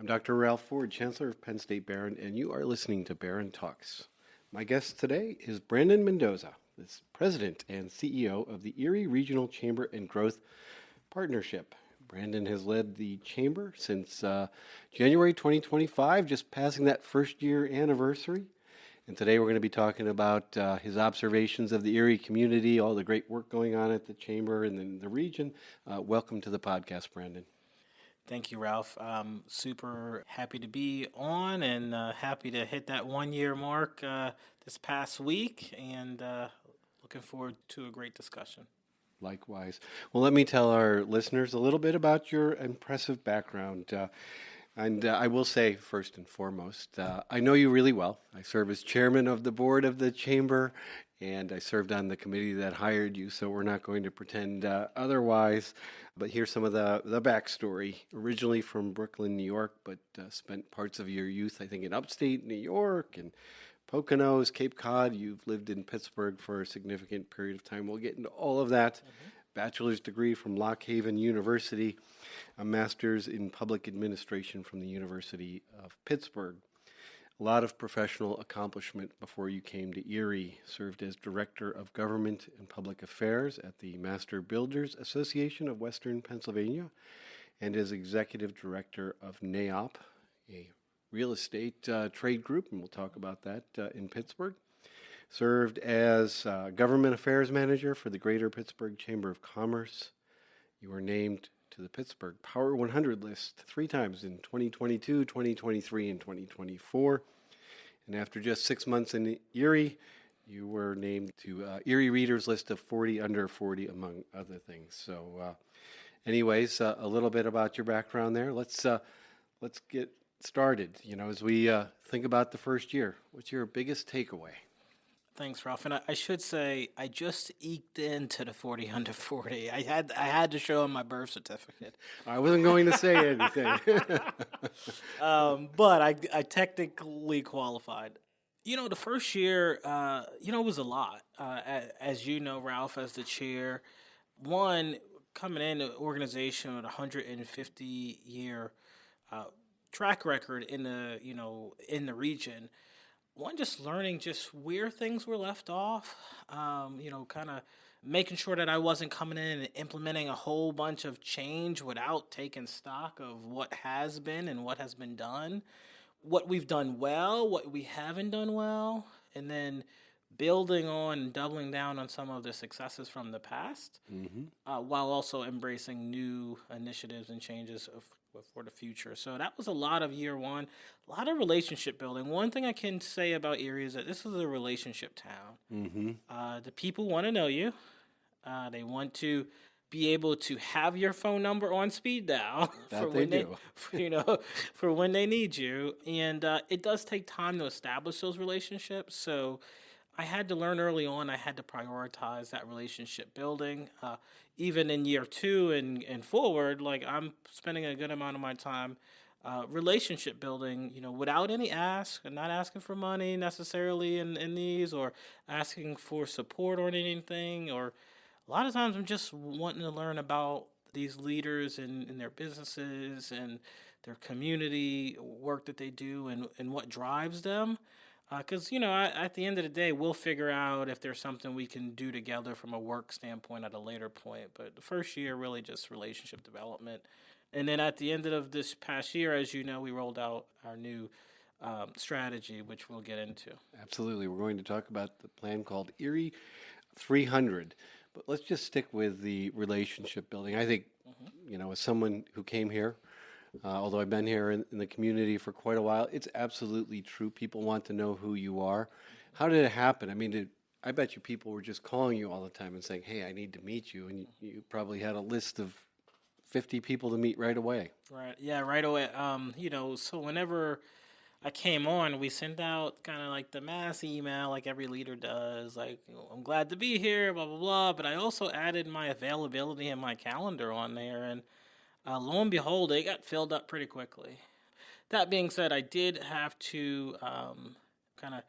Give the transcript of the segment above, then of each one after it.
I'm Dr. Ralph Ford, Chancellor of Penn State Behrend, and you are listening to Behrend Talks. My guest today is Brandon Mendoza, the President and CEO of the Erie Regional Chamber and Growth Partnership. Brandon has led the Chamber since January 2025, just passing that first year anniversary. And today we're going to be talking about his observations of the Erie community, all the great work going on at the Chamber and in the region. Welcome to the podcast, Brandon. Thank you, Ralph. I'm super happy to be on and happy to hit that 1 year mark this past week, and looking forward to a great discussion. Likewise. Well, let me tell our listeners a little bit about your impressive background. And I will say, first and foremost, I know you really well. I serve as chairman of the board of the Chamber, and I served on the committee that hired you, so we're not going to pretend otherwise. But here's some of the backstory. Originally from Brooklyn, New York, but spent parts of your youth, I think, in upstate New York and Poconos, Cape Cod. You've lived in Pittsburgh for a significant period of time. We'll get into all of that. Bachelor's degree from Lock Haven University, a master's in public administration from the University of Pittsburgh. A lot of professional accomplishment before you came to Erie. Served as Director of Government and Public Affairs at the Master Builders Association of Western Pennsylvania and as Executive Director of NAOP, a real estate trade group, and we'll talk about that in Pittsburgh. Served as Government Affairs Manager for the Greater Pittsburgh Chamber of Commerce. You were named to the Pittsburgh Power 100 list 3 times in 2022, 2023, and 2024. And after just 6 months in Erie, you were named to Erie Reader's list of 40 under 40, among other things. So anyways, a little bit about your background there. Let's get started. You know, as we think about the first year, what's your biggest takeaway? Thanks, Ralph. And I should say, I just eked into the 40 under 40. I had to show him my birth certificate. I wasn't going to say anything. But I technically qualified. You know, the first year, it was a lot. As you know, Ralph, as the chair, one, coming in an organization with a 150-year track record in the region. One, just learning just where things were left off, kind of making sure that I wasn't coming in and implementing a whole bunch of change without taking stock of what has been and what has been done, what we've done well, what we haven't done well, and then building on and doubling down on some of the successes from the past, while also embracing new initiatives and changes for the future. So that was a lot of year one, a lot of relationship building. One thing I can say about Erie is that this is a relationship town. The people want to know you. They want to be able to have your phone number on speed dial for when they need you. And it does take time to establish those relationships. So I had to learn early on, I had to prioritize that relationship building. Even in year 2 and forward, like I'm spending a good amount of my time relationship building, without any ask, and not asking for money necessarily in these or asking for support or anything. Or a lot of times I'm just wanting to learn about these leaders and their businesses and their community work that they do and what drives them. Because, at the end of the day, we'll figure out if there's something we can do together from a work standpoint at a later point. But the first year, really just relationship development. And then at the end of this past year, as you know, we rolled out our new strategy, which we'll get into. Absolutely. We're going to talk about the plan called Erie 300. But let's just stick with the relationship building. I think, as someone who came here, although I've been here in the community for quite a while, it's absolutely true. People want to know who you are. How did it happen? I mean, I bet you people were just calling you all the time and saying, hey, I need to meet you. And you probably had a list of 50 people to meet right away. Right. Yeah, right away. So whenever I came on, we sent out kind of like the mass email like every leader does, like, I'm glad to be here, blah, blah, blah. But I also added my availability and my calendar on there. And lo and behold, it got filled up pretty quickly. That being said, I did have to kind of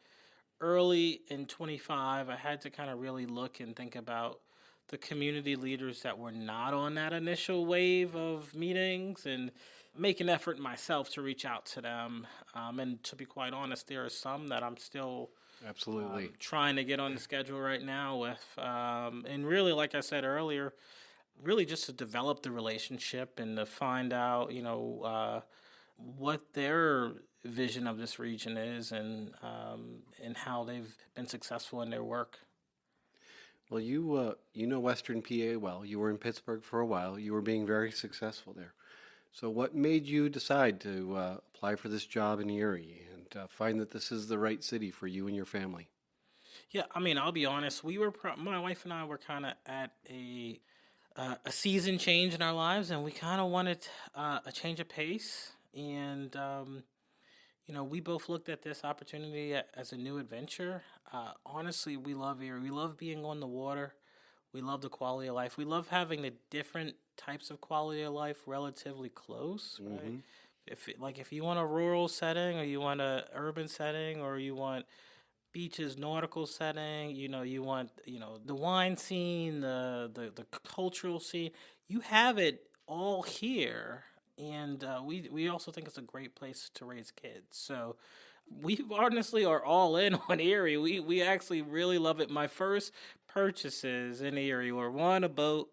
early in 25, I had to kind of really look and think about the community leaders that were not on that initial wave of meetings and make an effort myself to reach out to them. And to be quite honest, there are some that I'm still Absolutely. trying to get on the schedule right now with. And really, like I said earlier, really just to develop the relationship and to find out, what their vision of this region is and how they've been successful in their work. Well, you know Western PA well. You were in Pittsburgh for a while. You were being very successful there. So, what made you decide to apply for this job in Erie and find that this is the right city for you and your family? Yeah, I mean, I'll be honest. My wife and I were kind of at a season change in our lives, and we kind of wanted a change of pace. And we both looked at this opportunity as a new adventure. Honestly, we love Erie. We love being on the water. We love the quality of life. We love having the different types of quality of life relatively close, right? If you want a rural setting, or you want a urban setting, or you want beaches, nautical setting, you want the wine scene, the cultural scene. You have it all here, and we also think it's a great place to raise kids. So we honestly are all in on Erie. We actually really love it. My first purchases in Erie were one, a boat,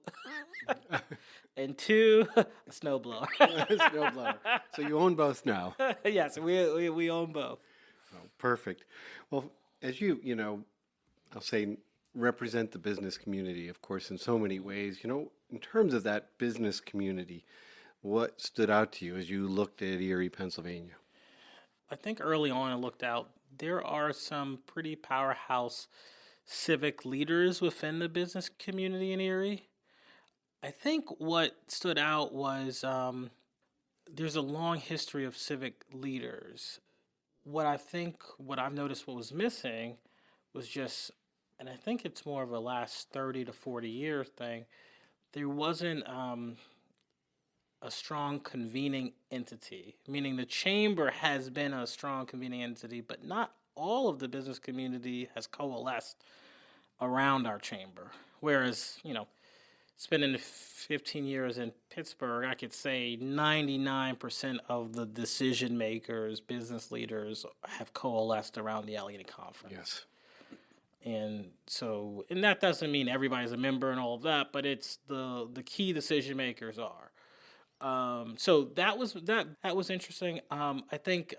and two, a snowblower. Snowblower. So you own both now. Yes, we own both. Oh, perfect. Well, as I'll say, represent the business community, of course, in so many ways. In terms of that business community, what stood out to you as you looked at Erie, Pennsylvania? I think early on I looked out, there are some pretty powerhouse civic leaders within the business community in Erie. I think what stood out was there's a long history of civic leaders. What I've noticed what was missing was just, and I think it's more of a last 30 to 40 year thing, there wasn't a strong convening entity, meaning the chamber has been a strong convening entity, but not all of the business community has coalesced around our chamber. Whereas, spending 15 years in Pittsburgh, I could say 99% of the decision makers, business leaders have coalesced around the Allegheny Conference. Yes. And that doesn't mean everybody's a member and all of that, but it's the key decision makers are. So that was interesting. I think,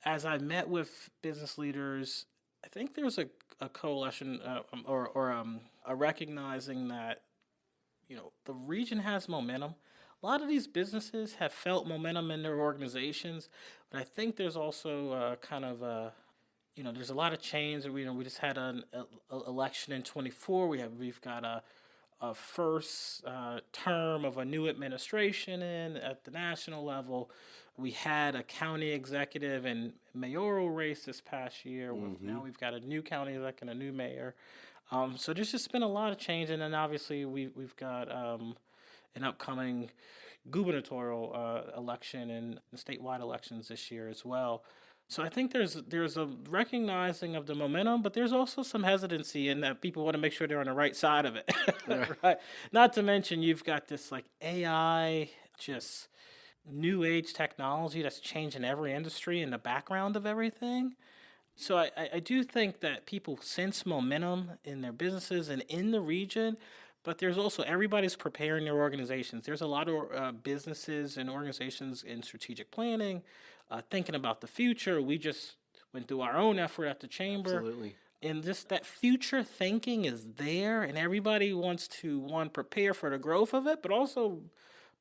as I met with business leaders, I think there's a coalition or a recognizing that, the region has momentum. A lot of these businesses have felt momentum in their organizations, but I think there's also there's a lot of change. We just had an election in 24. We've got a first term of a new administration at the national level. We had a county executive and mayoral race this past year. Now we've got a new county exec and a new mayor. So there's just been a lot of change, and then obviously we've got an upcoming gubernatorial election and statewide elections this year as well. So I think there's a recognizing of the momentum, but there's also some hesitancy in that people want to make sure they're on the right side of it. Right? Not to mention you've got this like AI, just new age technology that's changing every industry in the background of everything. So I do think that people sense momentum in their businesses and in the region, but there's also everybody's preparing their organizations. There's a lot of businesses and organizations in strategic planning, thinking about the future. We just went through our own effort at the chamber. Absolutely. And just that future thinking is there, and everybody wants to, prepare for the growth of it, but also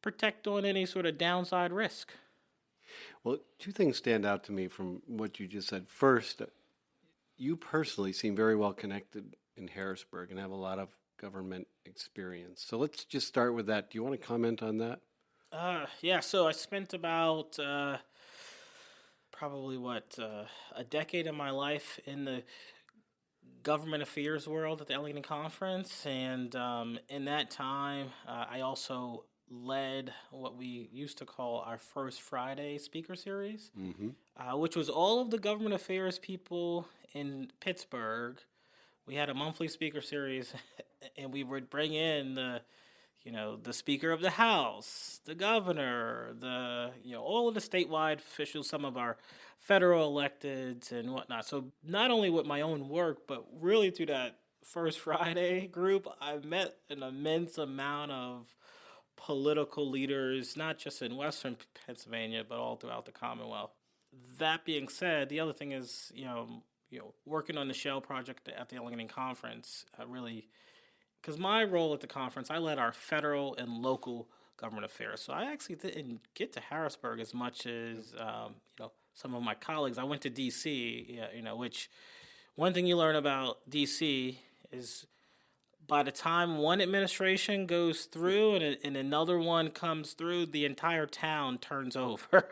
protect on any sort of downside risk. Well, two things stand out to me from what you just said. First, you personally seem very well connected in Harrisburg and have a lot of government experience. So let's just start with that. Do you want to comment on that? Yeah, so I spent about a decade of my life in the government affairs world at the Allegheny Conference, and in that time, I also led what we used to call our First Friday speaker series, which was all of the government affairs people in Pittsburgh. We had a monthly speaker series, and we would bring in the the Speaker of the House, the governor, all of the statewide officials, some of our federal electeds and whatnot. So not only with my own work, but really through that First Friday group, I've met an immense amount of political leaders, not just in Western Pennsylvania, but all throughout the Commonwealth. That being said, the other thing is, working on the Shell project at the Allegheny Conference, really, because my role at the conference, I led our federal and local government affairs. So I actually didn't get to Harrisburg as much as, some of my colleagues. I went to D.C., which one thing you learn about D.C. is by the time one administration goes through and another one comes through, the entire town turns over.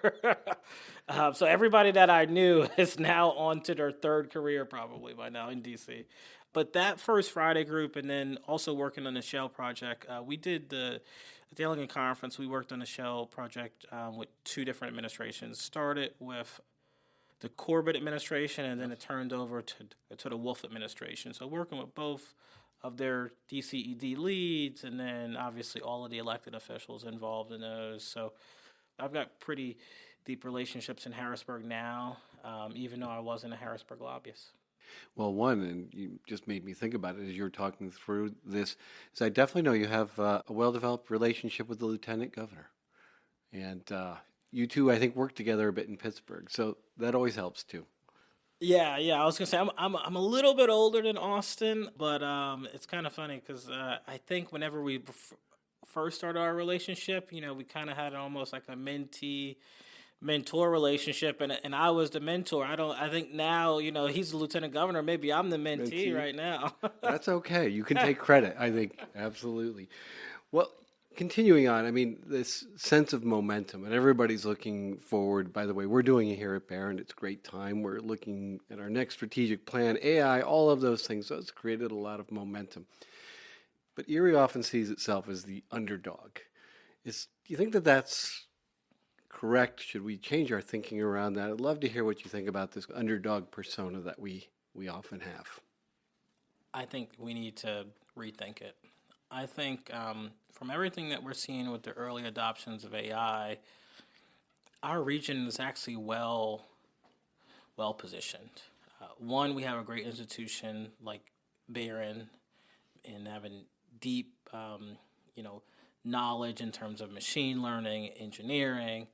So everybody that I knew is now on to their third career probably by now in D.C. But that First Friday group, and then also working on the Shell project, we did at the Allegheny Conference, we worked on the Shell project with two different administrations. Started with the Corbett administration, and then it turned over to the Wolf administration. So working with both of their DCED leads, and then obviously all of the elected officials involved in those. So I've got pretty deep relationships in Harrisburg now, even though I wasn't a Harrisburg lobbyist. Well, one, and you just made me think about it as you were talking through this, is I definitely know you have a well-developed relationship with the lieutenant governor. And you two, I think, work together a bit in Pittsburgh, so that always helps too. Yeah. I was gonna say I'm a little bit older than Austin, but it's kind of funny because I think whenever we first started our relationship, we kind of had almost like a mentee mentor relationship, and I was the mentor. I think now, he's the lieutenant governor. Maybe I'm the mentee right now. That's okay. You can take credit, I think. Absolutely. Well, continuing on, I mean, this sense of momentum, and everybody's looking forward. By the way, we're doing it here at Behrend. It's a great time. We're looking at our next strategic plan, AI, all of those things. So it's created a lot of momentum. But Erie often sees itself as the underdog. Do you think that that's correct? Should we change our thinking around that? I'd love to hear what you think about this underdog persona that we often have. I think we need to rethink it. I think from everything that we're seeing with the early adoptions of AI, our region is actually well positioned. One, we have a great institution like Behrend and having deep, knowledge in terms of machine learning, engineering,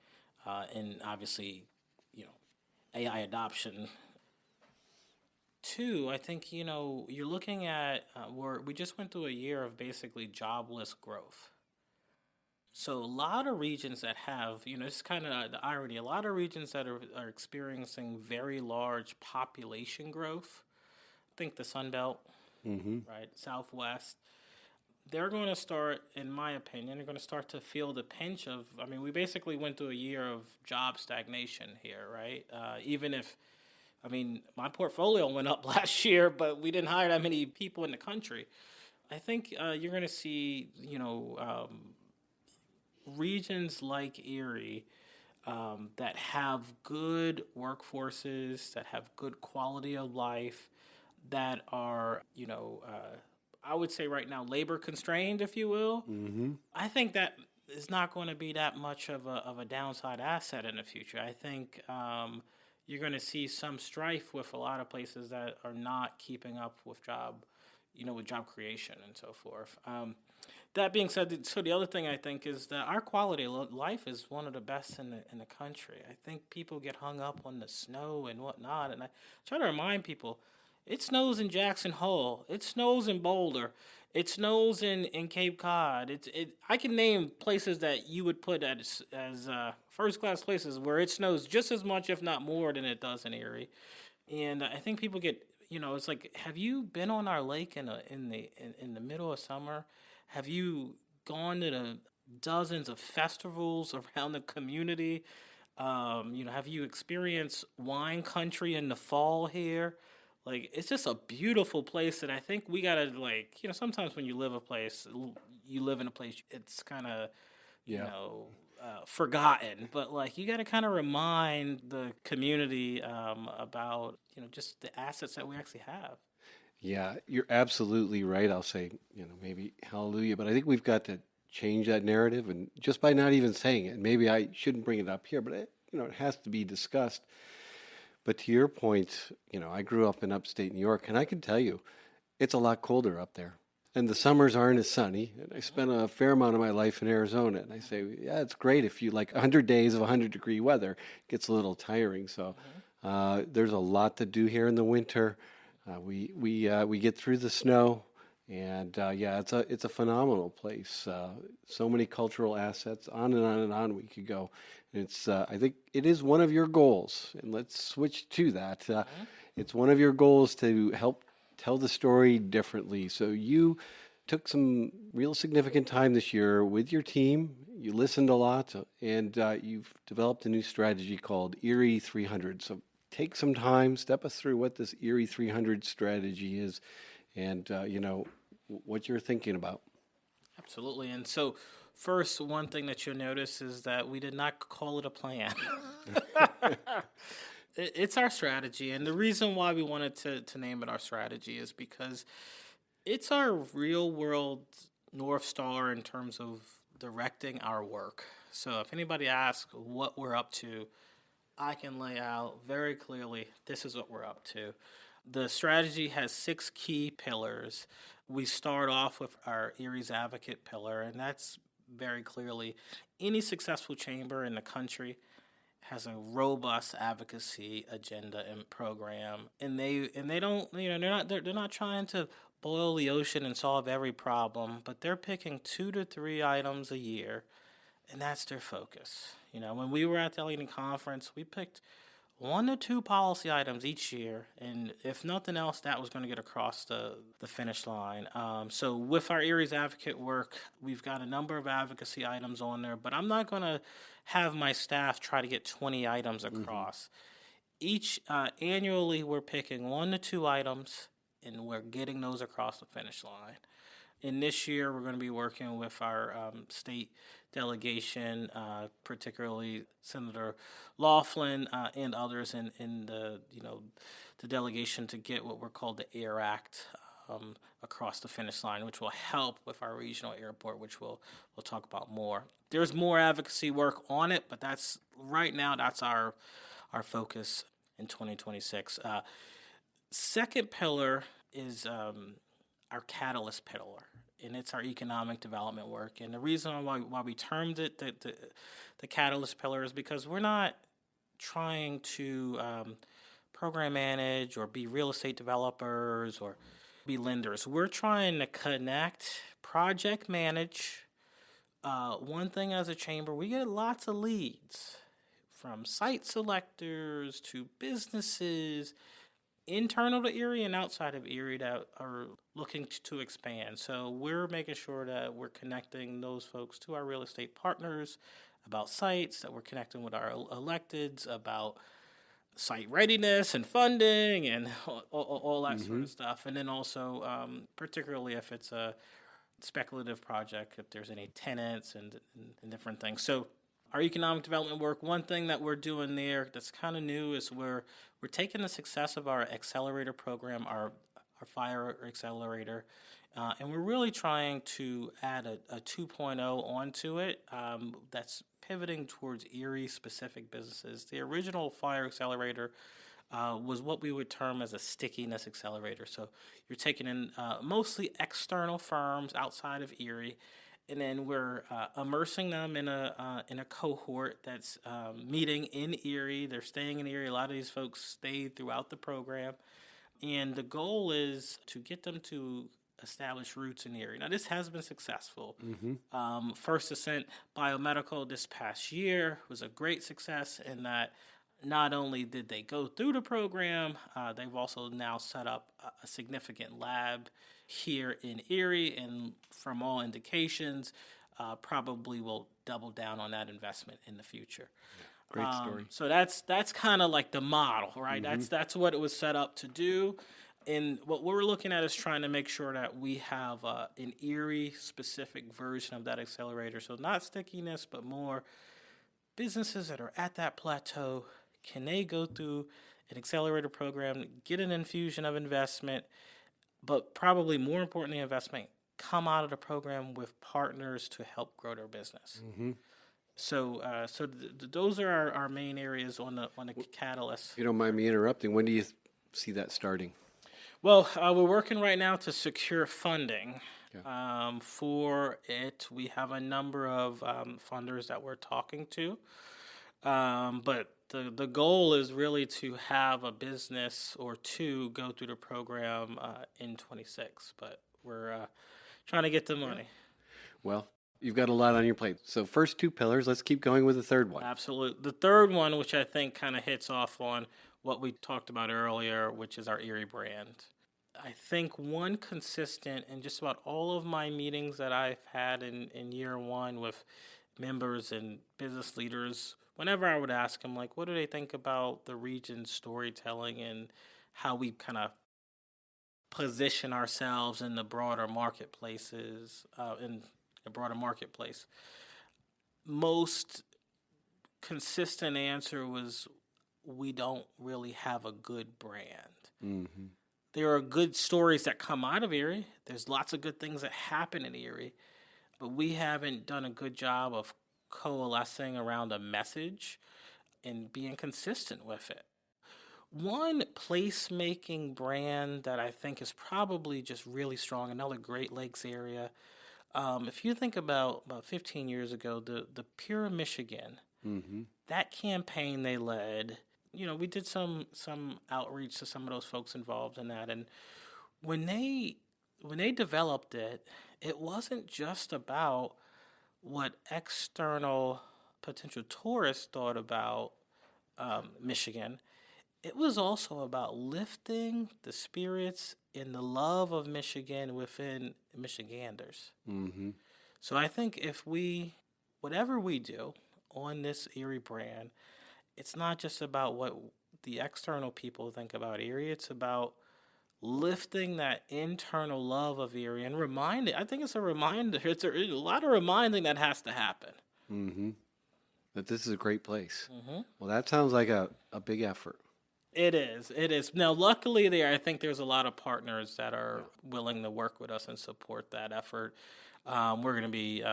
and obviously, AI adoption. Two, I think, you're looking at we just went through a year of basically jobless growth. So a lot of regions that have, it's kind of the irony, a lot of regions that are experiencing very large population growth. Think the Sun Belt, right, Southwest. They're going to start, in my opinion, they're going to start to feel the pinch of, we basically went through a year of job stagnation here, right? Even if, my portfolio went up last year, but we didn't hire that many people in the country. I think you're going to see, regions like Erie that have good workforces, that have good quality of life, that are, I would say right now labor constrained, if you will. I think that is not going to be that much of a downside asset in the future. I think you're going to see some strife with a lot of places that are not keeping up with job creation and so forth. That being said, so the other thing I think is that our quality of life is one of the best in the country. I think people get hung up on the snow and whatnot, and I try to remind people, it snows in Jackson Hole, it snows in Boulder, it snows in Cape Cod. I can name places that you would put as first class places where it snows just as much, if not more, than it does in Erie. And I think people get, it's like, have you been on our lake in the middle of summer? Have you gone to the dozens of festivals around the community? Have you experienced wine country in the fall here? Like, it's just a beautiful place that I think we gotta, sometimes when you live in a place, it's kind of, forgotten. But, you gotta kind of remind the community about, just the assets that we actually have. Yeah, you're absolutely right. I'll say, maybe hallelujah, but I think we've got to change that narrative, and just by not even saying it. Maybe I shouldn't bring it up here, but it has to be discussed. But to your point, I grew up in upstate New York, and I can tell you, it's a lot colder up there. And the summers aren't as sunny. And I spent a fair amount of my life in Arizona. And I say, yeah, it's great if you like 100 days of 100-degree weather. It gets a little tiring. So there's a lot to do here in the winter. We get through the snow. And yeah, it's a phenomenal place. So many cultural assets, on and on and on we could go. And it's I think it is one of your goals, and let's switch to that. It's one of your goals to help tell the story differently. So you took some real significant time this year with your team. You listened a lot, and you've developed a new strategy called Erie 300. So take some time, step us through what this Erie 300 strategy is, and what you're thinking about. Absolutely. And so, first, one thing that you'll notice is that we did not call it a plan. It's our strategy. And the reason why we wanted to name it our strategy is because it's our real world North Star in terms of directing our work. So, if anybody asks what we're up to, I can lay out very clearly this is what we're up to. The strategy has 6 key pillars. We start off with our Erie's Advocate pillar, and that's very clearly any successful chamber in the country has a robust advocacy agenda and program, and they don't they're not trying to boil the ocean and solve every problem, but they're picking 2 to 3 items a year, and that's their focus. When we were at the Leading Conference, we picked 1 to 2 policy items each year, and if nothing else, that was going to get across the finish line. So with our Erie's Advocate work, we've got a number of advocacy items on there, but I'm not going to have my staff try to get 20 items across. Each annually, we're picking 1 to 2 items, and we're getting those across the finish line. And this year, we're going to be working with our state delegation, particularly Senator Laughlin and others in the delegation to get what we're called the AIR Act across the finish line, which will help with our regional airport, which we'll talk about more. There's more advocacy work on it, but that's our focus in 2026. Second pillar is our catalyst pillar, and it's our economic development work. And the reason why we termed it the catalyst pillar is because we're not trying to program manage or be real estate developers or be lenders. We're trying to connect, project manage. One thing as a chamber, we get lots of leads from site selectors to businesses, internal to Erie and outside of Erie, that are looking to expand. So we're making sure that we're connecting those folks to our real estate partners about sites, that we're connecting with our electeds about site readiness and funding and all that sort of stuff. And then also, particularly if it's a speculative project, if there's any tenants and different things. So our economic development work, one thing that we're doing there that's kind of new is we're taking the success of our accelerator program, our fire accelerator, and we're really trying to add a 2.0 onto it that's pivoting towards Erie-specific businesses. The original fire accelerator was what we would term as a stickiness accelerator. So you're taking in mostly external firms outside of Erie, and then we're immersing them in a cohort that's meeting in Erie. They're staying in Erie. A lot of these folks stay throughout the program, and the goal is to get them to establish roots in Erie. Now, this has been successful. First Ascent Biomedical this past year was a great success in that not only did they go through the program, they've also now set up a significant lab here in Erie, and from all indications, probably will double down on that investment in the future. Great story. So that's kind of like the model, right? That's what it was set up to do. And what we're looking at is trying to make sure that we have an Erie-specific version of that accelerator. So not stickiness, but more businesses that are at that plateau. Can they go through an accelerator program, get an infusion of investment, but probably more importantly, investment come out of the program with partners to help grow their business. Those are our main areas on the catalyst. If you don't mind me interrupting, when do you see that starting? Well, we're working right now to secure funding Yeah. for it. We have a number of funders that we're talking to, but the goal is really to have a business or two go through the program in 26. But we're trying to get the money. Well, you've got a lot on your plate. So first two pillars, let's keep going with the third one. Absolutely. The third one, which I think kind of hits off on what we talked about earlier, which is our Erie brand. I think one consistent in just about all of my meetings that I've had in year one with members and business leaders, whenever I would ask them, like, what do they think about the region's storytelling and how we kind of position ourselves in the broader marketplaces, in the broader marketplace? Most consistent answer was, we don't really have a good brand. Mm-hmm. There are good stories that come out of Erie. There's lots of good things that happen in Erie, but we haven't done a good job of coalescing around a message and being consistent with it. One placemaking brand that I think is probably just really strong, another Great Lakes area. If you think about 15 years ago, the Pure Michigan, that campaign they led, we did some outreach to some of those folks involved in that, and when they developed it, it wasn't just about what external potential tourists thought about Michigan. It was also about lifting the spirits and the love of Michigan within Michiganders. Mm-hmm. So I think whatever we do on this Erie brand, it's not just about what the external people think about Erie. It's about lifting that internal love of Erie and reminding. I think it's a reminder. It's a lot of reminding that has to happen. Mm-hmm. That this is a great place. Mm-hmm. Well, that sounds like a big effort. It is. It is. Now, luckily, I think there's a lot of partners that are willing to work with us and support that effort. We're going to be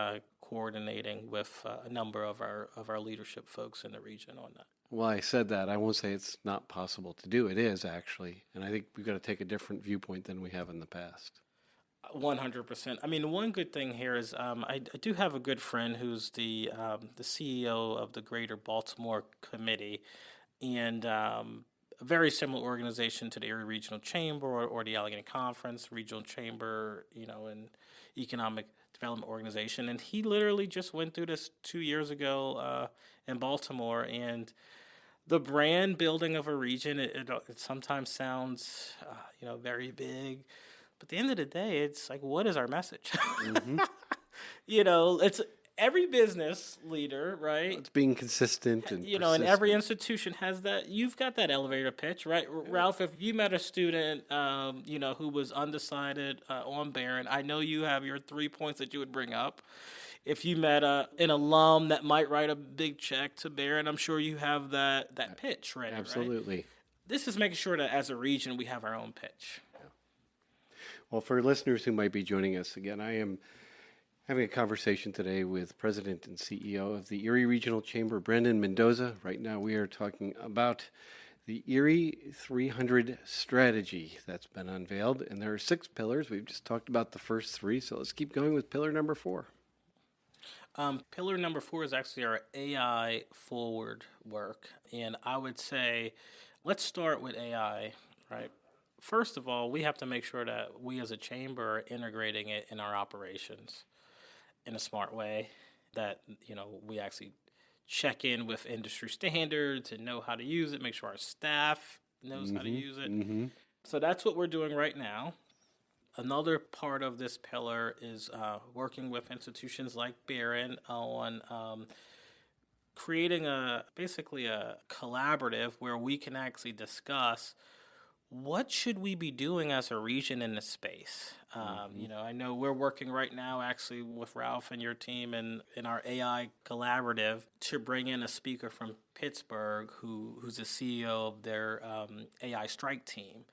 coordinating with a number of our leadership folks in the region on that. Well, I said that. I won't say it's not possible to do. It is, actually. And I think we've got to take a different viewpoint than we have in the past. 100%. I mean, one good thing here is I do have a good friend who's the CEO of the Greater Baltimore Committee, and a very similar organization to the Erie Regional Chamber or the Allegheny Conference Regional Chamber, and Economic Development Organization. And he literally just went through this 2 years ago in Baltimore, and the brand building of a region, it sometimes sounds, very big. But at the end of the day, it's like, what is our message? Mm-hmm. It's every business leader, right? It's being consistent and and every institution has that. You've got that elevator pitch, right? Ralph, if you met a student, who was undecided on Behrend, I know you have your 3 points that you would bring up. If you met an alum that might write a big check to Behrend, I'm sure you have that pitch ready. Absolutely. Right? This is making sure that as a region we have our own pitch. Well, for listeners who might be joining us again, I am having a conversation today with President and CEO of the Erie Regional Chamber, Brandon Mendoza. Right now we are talking about the Erie 300 strategy that's been unveiled, and there are 6 pillars. We've just talked about the first 3, so let's keep going with pillar number 4. Pillar number 4 is actually our AI forward work, and I would say let's start with AI, right? First of all, we have to make sure that we as a chamber are integrating it in our operations in a smart way, that, we actually check in with industry standards and know how to use it, make sure our staff knows how to use it. Mm-hmm. So that's what we're doing right now. Another part of this pillar is working with institutions like Behrend on creating basically a collaborative where we can actually discuss what should we be doing as a region in this space. I know we're working right now actually with Ralph and your team and in our AI collaborative to bring in a speaker from Pittsburgh who's the CEO of their AI strike team.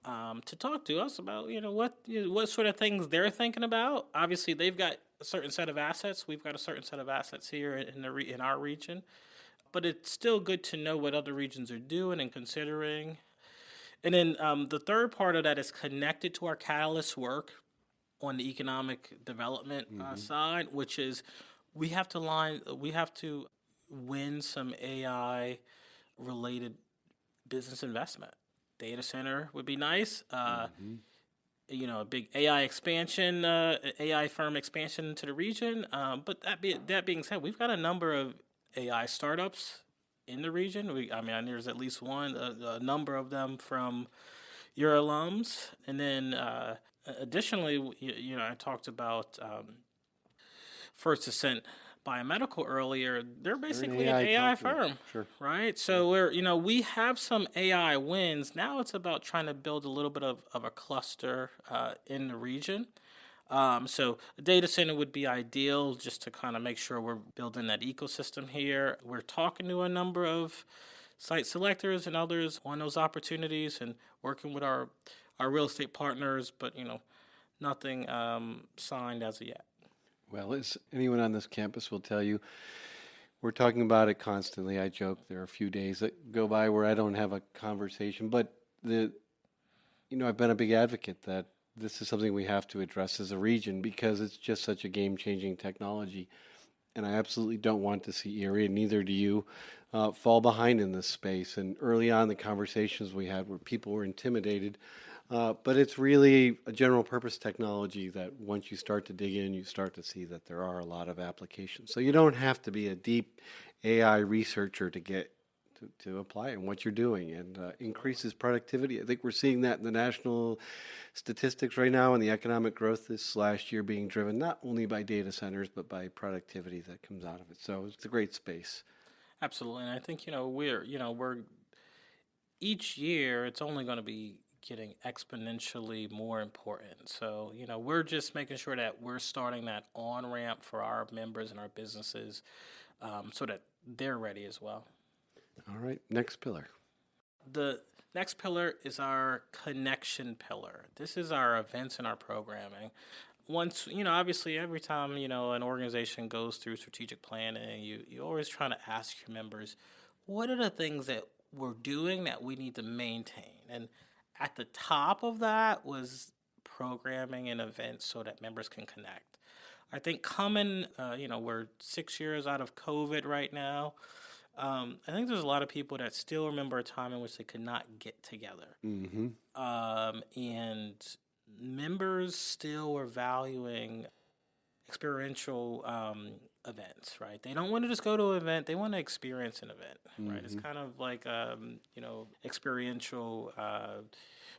to talk to us about what sort of things they're thinking about. Obviously, they've got a certain set of assets. We've got a certain set of assets here in our region, but it's still good to know what other regions are doing and considering. And then the third part of that is connected to our catalyst work on the economic development side, which is we have to win some AI related business investment. Data center would be nice. A big AI firm expansion into the region. But that being said, we've got a number of AI startups in the region. There's at least one, a number of them from your alums, and then additionally, I talked about First Ascent Biomedical earlier. They're basically an AI firm, Sure. right? So we have some AI wins. Now it's about trying to build a little bit of a cluster in the region. So a data center would be ideal just to kind of make sure we're building that ecosystem here. We're talking to a number of site selectors and others on those opportunities and working with our real estate partners, but nothing signed as of yet. Well, as anyone on this campus will tell you, we're talking about it constantly. I joke there are a few days that go by where I don't have a conversation, but I've been a big advocate that this is something we have to address as a region because it's just such a game-changing technology. And I absolutely don't want to see Erie, and neither do you, fall behind in this space. And early on, the conversations we had where people were intimidated, but it's really a general purpose technology that once you start to dig in, you start to see that there are a lot of applications. So you don't have to be a deep AI researcher to get to apply in what you're doing, and increases productivity. I think we're seeing that in the national statistics right now, and the economic growth this last year being driven not only by data centers but by productivity that comes out of it. So it's a great space. Absolutely, and I think we're each year it's only going to be getting exponentially more important. So we're just making sure that we're starting that on ramp for our members and our businesses, so that they're ready as well. All right, next pillar. The next pillar is our connection pillar. This is our events and our programming. Once, obviously every time, an organization goes through strategic planning, you're always trying to ask your members, what are the things that we're doing that we need to maintain? And at the top of that was programming and events so that members can connect. I think we're 6 years out of COVID right now. I think there's a lot of people that still remember a time in which they could not get together. Mm-hmm. And members still are valuing experiential events, right? They don't want to just go to an event; they want to experience an event, right? It's kind of like experiential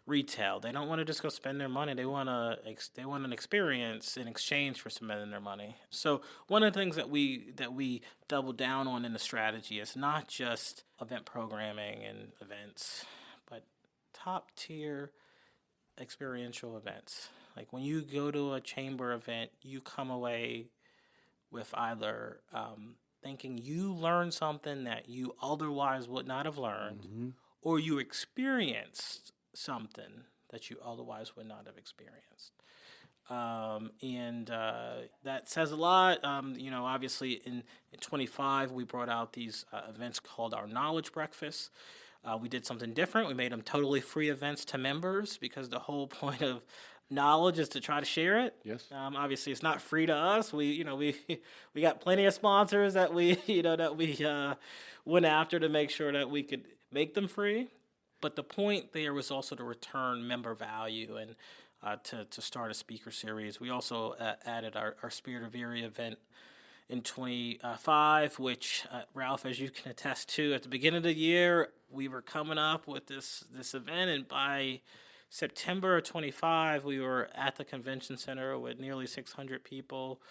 retail. They don't want to just go spend their money. They want an experience in exchange for spending their money. So one of the things that we double down on in the strategy is not just event programming and events, but top tier experiential events. Like when you go to a chamber event, you come away with either thinking you learned something that you otherwise would not have learned, or you experienced something that you otherwise would not have experienced. And that says a lot. Obviously in 25, we brought out these events called our Knowledge Breakfast. We did something different. We made them totally free events to members because the whole point of knowledge is to try to share it. Yes. Obviously, it's not free to us. We got plenty of sponsors that we went after to make sure that we could make them free. But the point there was also to return member value and to start a speaker series. We also added our Spirit of Erie event in 25, which Ralph, as you can attest to, at the beginning of the year, we were coming up with this event, and by September of 25, we were at the convention center with nearly 600 people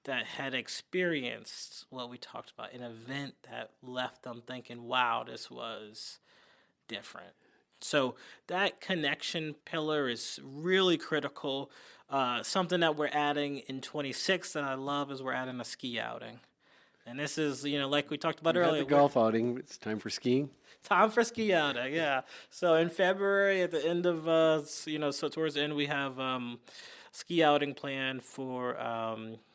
that had experienced what we talked about, an event that left them thinking, wow, this was different. So that connection pillar is really critical. Something that we're adding in 26 that I love is we're adding a ski outing. And this is, like we talked about You had earlier, the golf outing. It's time for skiing. time for ski outing. Yeah. So in February, at the end of, so towards the end, we have ski outing planned for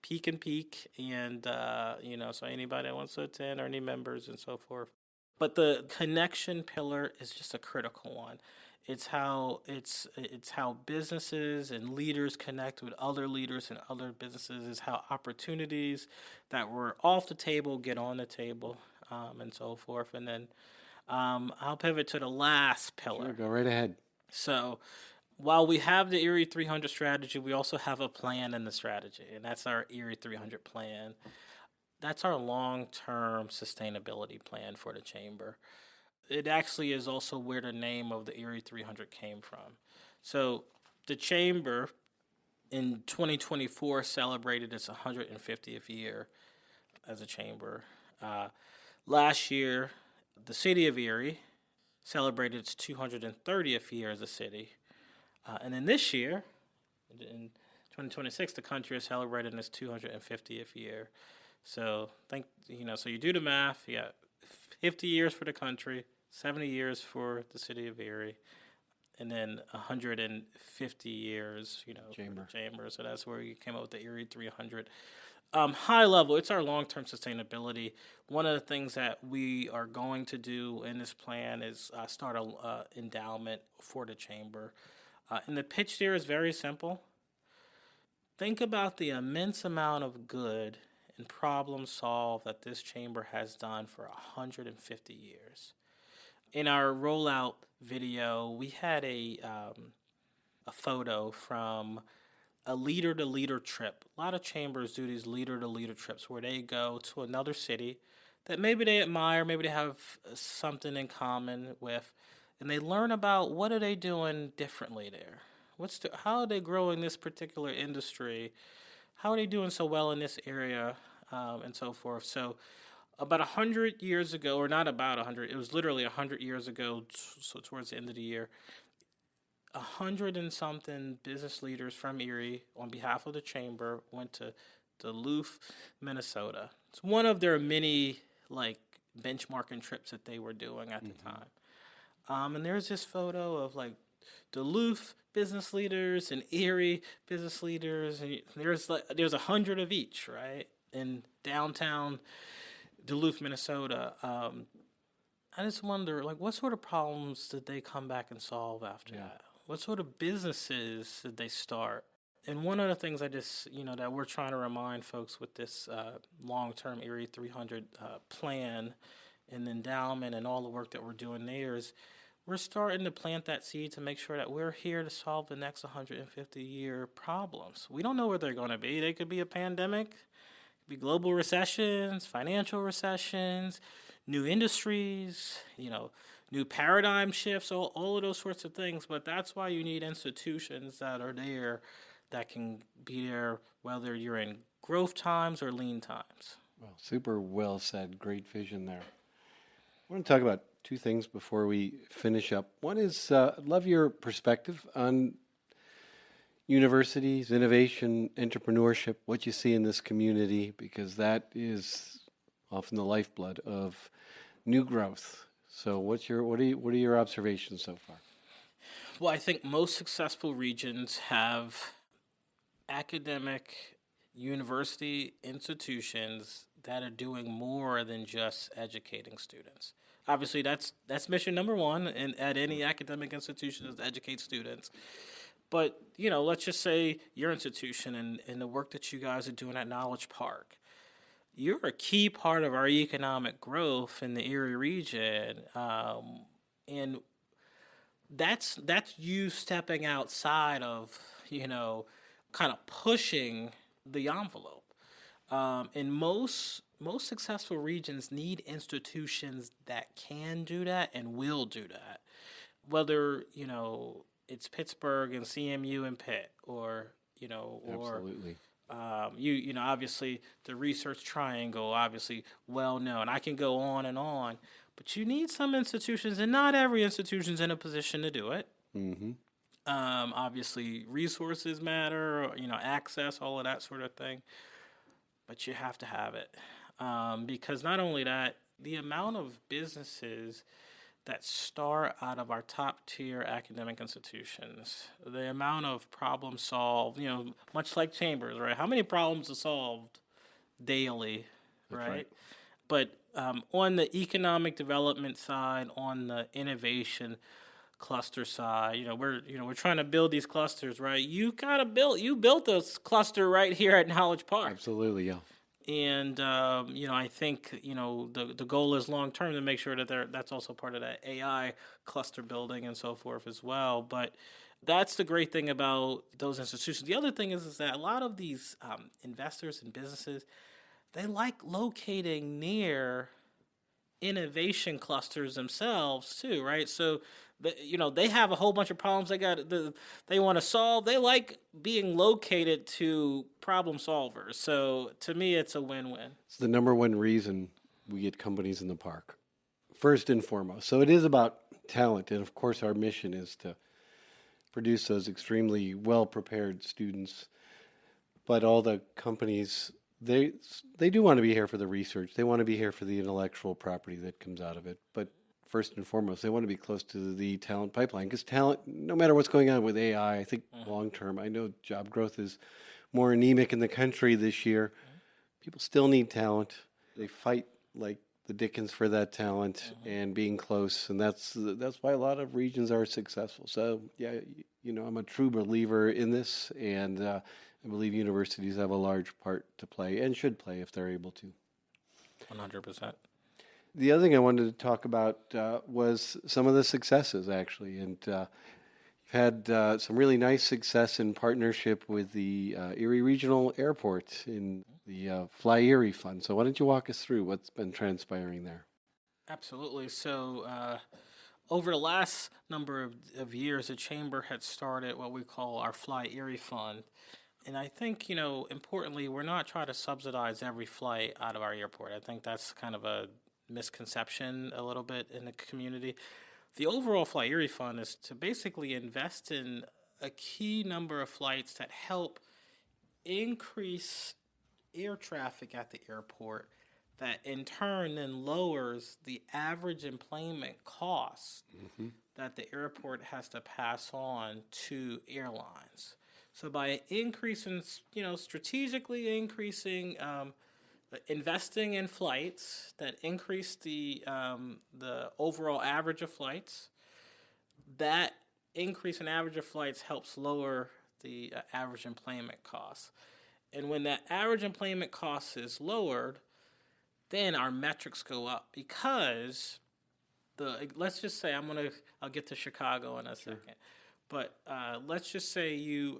Peak and Peak, and so anybody that wants to attend or any members and so forth. But the connection pillar is just a critical one. It's how businesses and leaders connect with other leaders and other businesses. Is how opportunities that were off the table get on the table, and so forth. And then I'll pivot to the last pillar. Sure, go right ahead. So while we have the Erie 300 strategy, we also have a plan in the strategy, and that's our Erie 300 plan. That's our long-term sustainability plan for the chamber. It actually is also where the name of the Erie 300 came from. So the chamber in 2024 celebrated its 150th year as a chamber. Last year, the city of Erie celebrated its 230th year as a city. And then this year, in 2026, the country is celebrating its 250th year. So so you do the math. You got 50 years for the country, 70 years for the city of Erie, and then 150 years, for the chamber. So that's where you came up with the Erie 300. High level, it's our long-term sustainability. One of the things that we are going to do in this plan is start an endowment for the chamber. And the pitch there is very simple. Think about the immense amount of good and problem solved that this chamber has done for 150 years. In our rollout video, we had a photo from a leader-to-leader trip. A lot of chambers do these leader-to-leader trips where they go to another city that maybe they admire, maybe they have something in common with, and they learn about what are they doing differently there. How are they growing this particular industry? How are they doing so well in this area, and so forth? So about 100 years ago, or not about 100, it was literally 100 years ago, so towards the end of the year, 100 and something business leaders from Erie, on behalf of the chamber, went to Duluth, Minnesota. It's one of their many, benchmarking trips that they were doing at the time. And there's this photo of, Duluth business leaders and Erie business leaders, and there's 100 of each, right, in downtown Duluth, Minnesota. I just wonder, what sort of problems did they come back and solve after that? What sort of businesses did they start? And one of the things I just, that we're trying to remind folks with this long-term Erie 300 plan and endowment and all the work that we're doing there is we're starting to plant that seed to make sure that we're here to solve the next 150-year problems. We don't know where they're going to be. They could be a pandemic, be global recessions, financial recessions, new industries, new paradigm shifts, all of those sorts of things. But that's why you need institutions that are there that can be there whether you're in growth times or lean times. Well, super well said. Great vision there. I want to talk about two things before we finish up. One is I'd love your perspective on universities, innovation, entrepreneurship, what you see in this community, because that is often the lifeblood of new growth. So what are your observations so far? Well, I think most successful regions have academic university institutions that are doing more than just educating students. Obviously, that's mission number one at any academic institution is to educate students. But, let's just say your institution and the work that you guys are doing at Knowledge Park, you're a key part of our economic growth in the Erie region. And that's you stepping outside of, kind of pushing the envelope. And most successful regions need institutions that can do that and will do that. Whether, it's Pittsburgh and CMU and Pitt, or Absolutely. Obviously the Research Triangle, obviously well known. I can go on, but you need some institutions, and not every institution's in a position to do it. Mm-hmm. Obviously resources matter, access, all of that sort of thing. But you have to have it. because not only that, the amount of businesses that start out of our top tier academic institutions, the amount of problem solved, much like Chambers, right? How many problems are solved daily, right? right. But on the economic development side, on the innovation cluster side, we're trying to build these clusters, right? You built this cluster right here at Knowledge Park. Absolutely, yeah. And I think the goal is long term to make sure that that's also part of that AI cluster building and so forth as well. But that's the great thing about those institutions. The other thing is that a lot of these investors and businesses, they like locating near innovation clusters themselves too, right? So they have a whole bunch of problems they want to solve. They like being located to problem solvers. So to me, it's a win-win. It's the number one reason we get companies in the park, first and foremost. So it is about talent, and of course our mission is to produce those extremely well-prepared students. But all the companies, they do want to be here for the research. They want to be here for the intellectual property that comes out of it. But first and foremost, they want to be close to the talent pipeline, because talent, no matter what's going on with AI, I think long term, I know job growth is more anemic in the country this year. People still need talent. They fight like the dickens for that talent and being close, and that's why a lot of regions are successful. So yeah, I'm a true believer in this, and I believe universities have a large part to play and should play if they're able to. 100%. The other thing I wanted to talk about was some of the successes, actually. And you've had some really nice success in partnership with the Erie Regional Airport in the Fly Erie Fund. So why don't you walk us through what's been transpiring there? Absolutely. So over the last number of years, the Chamber had started what we call our Fly Erie Fund. And I think, importantly, we're not trying to subsidize every flight out of our airport. I think that's kind of a misconception a little bit in the community. The overall Fly Erie Fund is to basically invest in a key number of flights that help increase air traffic at the airport, that in turn then lowers the average employment cost that the airport has to pass on to airlines. So by strategically increasing investing in flights that increase the overall average of flights, that increase in average of flights helps lower the average employment costs. And when that average employment cost is lowered, then our metrics go up, because let's just say I'll get to Chicago in a second, but let's just say you're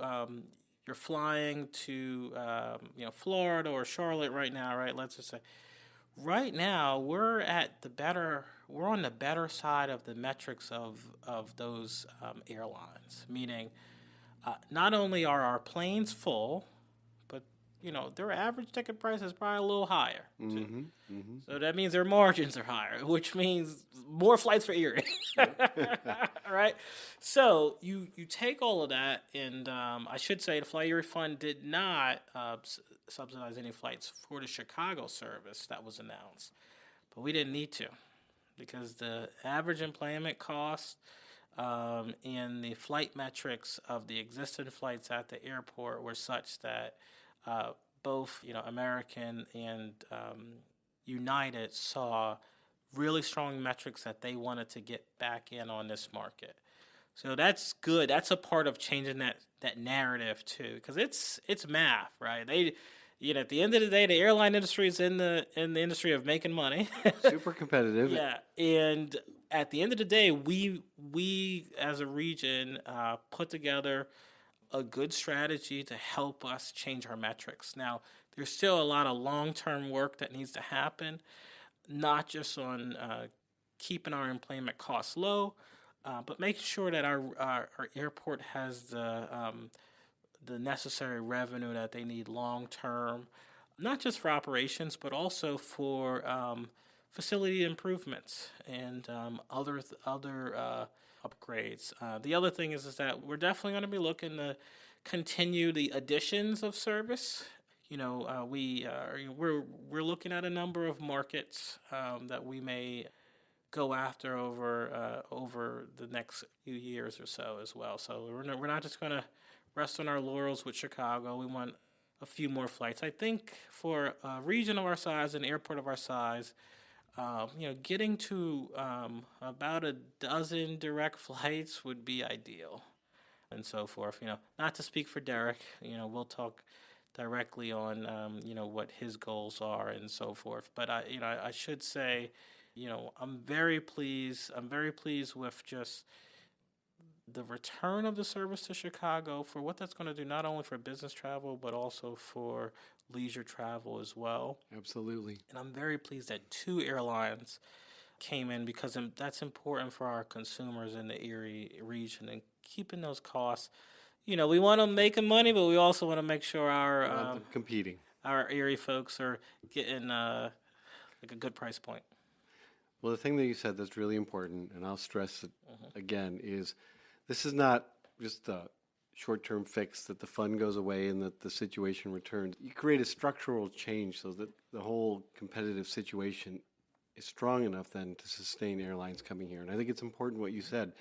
flying to Florida or Charlotte right now, right? Let's just say right now we're on the better side of the metrics of those airlines, meaning not only are our planes full, but their average ticket price is probably a little higher too. So that means their margins are higher, which means more flights for Erie. Right? So you take all of that, and I should say the Fly Erie Fund did not subsidize any flights for the Chicago service that was announced. But we didn't need to, because the average employment cost and the flight metrics of the existing flights at the airport were such that both American and United saw really strong metrics that they wanted to get back in on this market. So that's good. That's a part of changing that narrative too, because it's math, right? At the end of the day, the airline industry is in the industry of making money. Super competitive. Yeah, and at the end of the day, we as a region put together a good strategy to help us change our metrics. Now, there's still a lot of long-term work that needs to happen, not just on keeping our employment costs low, but making sure that our airport has the necessary revenue that they need long-term, not just for operations, but also for facility improvements and other upgrades. The other thing is that we're definitely going to be looking to continue the additions of service. we're looking at a number of markets that we may go after over the next few years or so as well. So we're not just going to rest on our laurels with Chicago. We want a few more flights. I think for a region of our size, an airport of our size, getting to about a dozen direct flights would be ideal, and so forth. Not to speak for Derek. We'll talk directly on what his goals are and so forth. But I should say, I'm very pleased. I'm very pleased with just the return of the service to Chicago for what that's going to do, not only for business travel, but also for leisure travel as well. Absolutely. And I'm very pleased that 2 airlines came in because that's important for our consumers in the Erie region and keeping those costs. We want them making money, but we also want to make sure Competing. our Erie folks are getting like a good price point. Well, the thing that you said that's really important, and I'll stress it again, is this is not just a short-term fix that the fund goes away and that the situation returns. You create a structural change so that the whole competitive situation is strong enough then to sustain airlines coming here. And I think it's important what you said.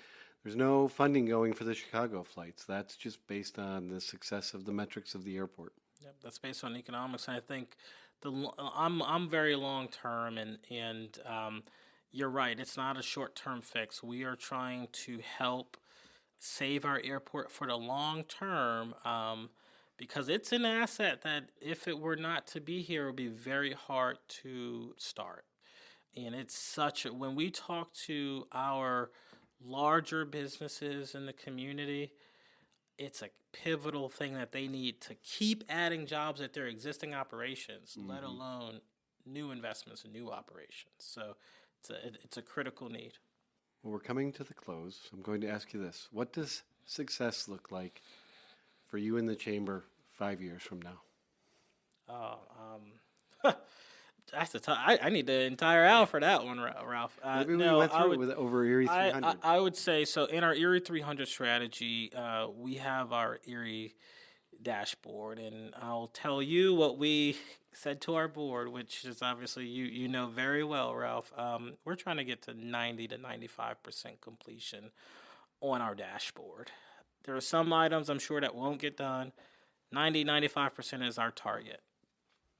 There's no funding going for the Chicago flights. That's just based on the success of the metrics of the airport. Yep, that's based on economics. And I think I'm very long-term, and you're right. It's not a short-term fix. We are trying to help save our airport for the long term because it's an asset that if it were not to be here, it would be very hard to start. And it's when we talk to our larger businesses in the community, it's a pivotal thing that they need to keep adding jobs at their existing operations, let alone new investments and new operations. So it's a critical need. Well, we're coming to the close. I'm going to ask you this. What does success look like for you in the chamber 5 years from now? I need the entire hour for that one, Ralph. Maybe we went through it with over Erie 300. I would say, so in our Erie 300 strategy, we have our Erie dashboard, and I'll tell you what we said to our board, which is obviously you know very well, Ralph. We're trying to get to 90 to 95% completion on our dashboard. There are some items I'm sure that won't get done. 95% is our target.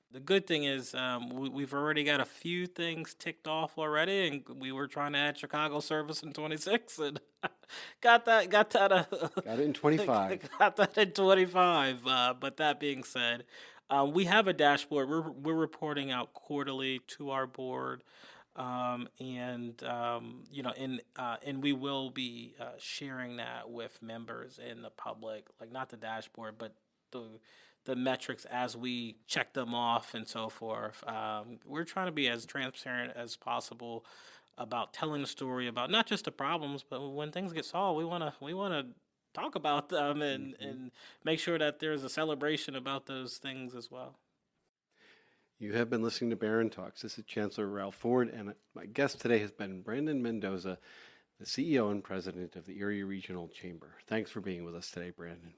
The good thing is we've already got a few things ticked off already, and we were trying to add Chicago service in 26, and got that. Got it in 25. Got that in 25. But that being said, we have a dashboard. We're reporting out quarterly to our board, and we will be sharing that with members and the public, like not the dashboard, but the metrics as we check them off and so forth. We're trying to be as transparent as possible about telling the story about not just the problems, but when things get solved, we want to talk about them and make sure that there's a celebration about those things as well. You have been listening to Behrend Talks. This is Chancellor Ralph Ford, and my guest today has been Brandon Mendoza, the CEO and President of the Erie Regional Chamber. Thanks for being with us today, Brandon.